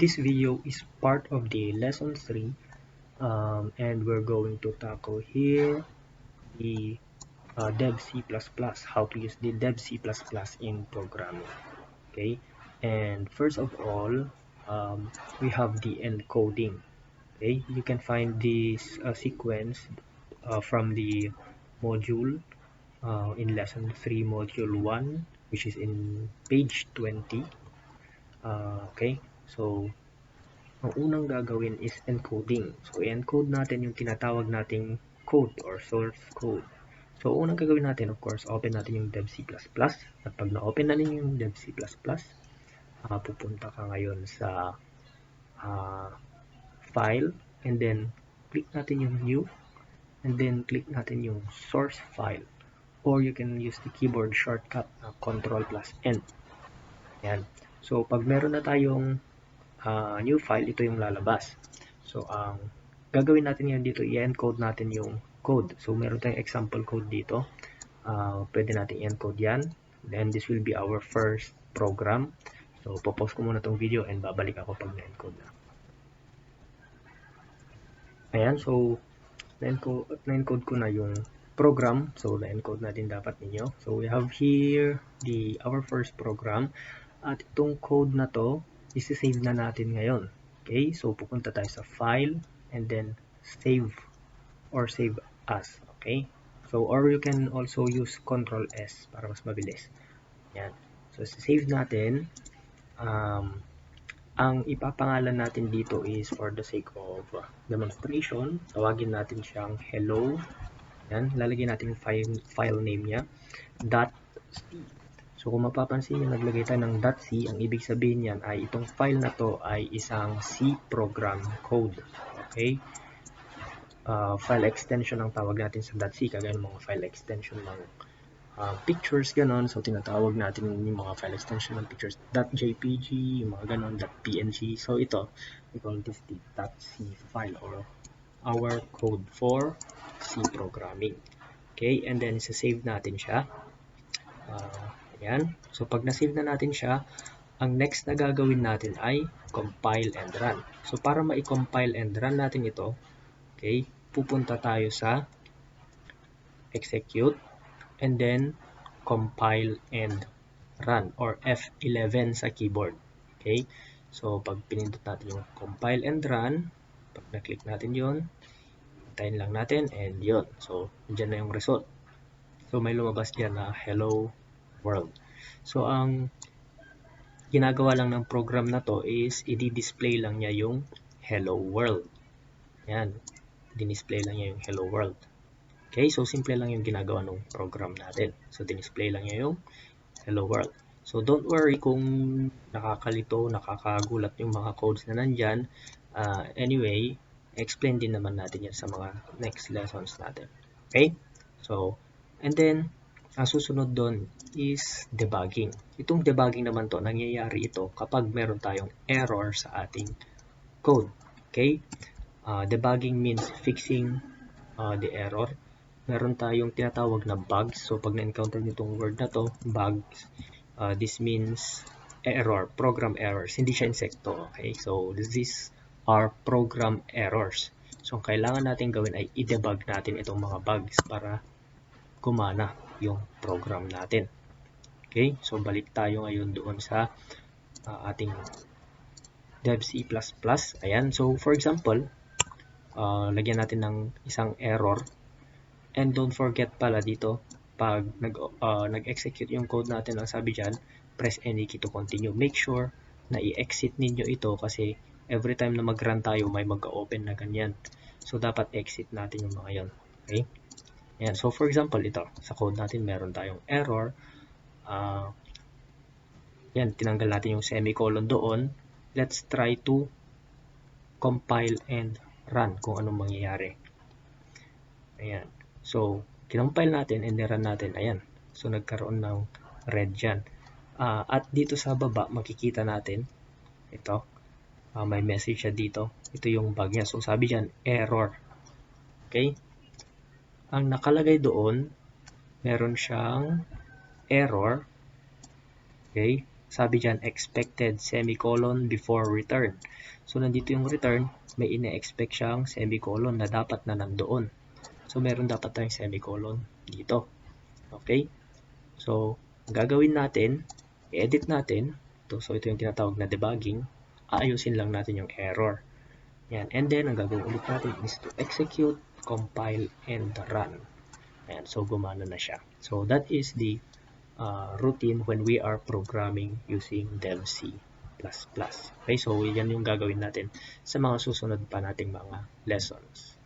This video is part of the lesson 3 and we're going to tackle here the dev C++, how to use the dev C++ in programming. Okay, and first of all, we have the encoding. Okay, you can find this sequence from the module in lesson 3 module 1, which is in page 20. Okay, so ang unang gagawin is encoding. So, i-encode natin yung tinatawag nating code or source code. So, unang gagawin natin, of course, open natin yung dev C++. At pag na-open na ninyo yung dev C++, pupunta ka ngayon sa file, and then click natin yung new, and then click natin yung source file. Or you can use the keyboard shortcut na Ctrl+N. Yan. So, pag meron na tayong new file, ito yung lalabas. So, ang gagawin natin yan dito, i-encode natin yung code. So, meron tayong example code dito. Pwede natin i-encode yan. Then, this will be our first program. So, popause ko muna tong video and babalik ako pag na-encode na. Ayan, so, na-encode ko na yung program. So, na-encode natin dapat ninyo. So, we have here our first program. At itong code na to, isi-save na natin ngayon. Okay, so pupunta tayo sa file and then save or save as. Okay, so or you can also use Ctrl S para mas mabilis. Yan. So save natin. Ang ipapangalan natin dito is for the sake of demonstration, tawagin natin siyang hello. Yan, lalagyan natin file name niya .c. So kung mapapansin nyo, naglagay tayo ng .c, ang ibig sabihin yan ay itong file na to ay isang C program code. Okay? File extension ang tawag natin sa .c, kagaya ng mga file extension ng pictures, ganon. So tinatawag natin yung mga file extension ng pictures .jpg, yung mga ganon, .png. So ito, we call this the .c file or our code for C programming. Okay? And then isa-save natin siya. Ayan. So, pag na-save na natin siya, ang next na gagawin natin ay compile and run. So, para ma-compile and run natin ito, okay, pupunta tayo sa execute and then compile and run or F11 sa keyboard. Okay. So, pag pinindot natin yung compile and run, pag na-click natin yun, hintayin lang natin and yun. So, dyan na yung result. So, may lumabas dyan na hello world. So, ang ginagawa lang ng program na to is i-display lang niya yung hello world. Yan. I-display lang niya yung hello world. Okay, so simple lang yung ginagawa ng program natin. So, i-display lang niya yung hello world. So, don't worry kung nakakalito, nakakagulat yung mga codes na nandyan. Anyway, explain din naman natin yan sa mga next lessons natin. Okay? So, and then, ang susunod doon is debugging. Itong debugging naman to, nangyayari ito kapag meron tayong error sa ating code. Okay? Debugging means fixing the error. Meron tayong tinatawag na bugs. So, pag na-encounter nyo itong word na to, bugs, this means error, program errors. Hindi siya insekto. Okay? So, these are program errors. So, ang kailangan natin gawin ay i-debug natin itong mga bugs para gumana yung program natin. Okay, so balik tayo ngayon doon sa ating dev C++. Ayan, so for example, lagyan natin ng isang error. And don't forget pala dito, pag nag-execute yung code natin, ang sabi dyan, press any key to continue. Make sure na i-exit ninyo ito kasi every time na mag-run tayo, may mag-open na ganyan. So, dapat exit natin yung mga yan. Okay? Ayan. So, for example, ito, sa code natin, meron tayong error. Yan, tinanggal natin yung semicolon doon. Let's try to compile and run kung anong mangyayari. Ayan. So, kinompile natin and run natin. Ayan. So, nagkaroon ng red dyan. At dito sa baba, makikita natin, ito, may message siya dito. Ito yung bug niya. So, sabi dyan, error. Okay? Ang nakalagay doon, meron siyang error. Okay? Sabi dyan, expected semicolon before return. So, nandito yung return, may ine-expect siyang semicolon na dapat na nandoon. So, meron dapat tayong semicolon dito. Okay? So, ang gagawin natin, i-edit natin. So, ito yung tinatawag na debugging. Aayusin lang natin yung error. Yan. And then, ang gagawin ulit natin is to execute, compile, and run. Ayan. So, gumana na siya. So, that is the routine when we are programming using Dev C++. Okay, so yan yung gagawin natin sa mga susunod pa nating mga lessons.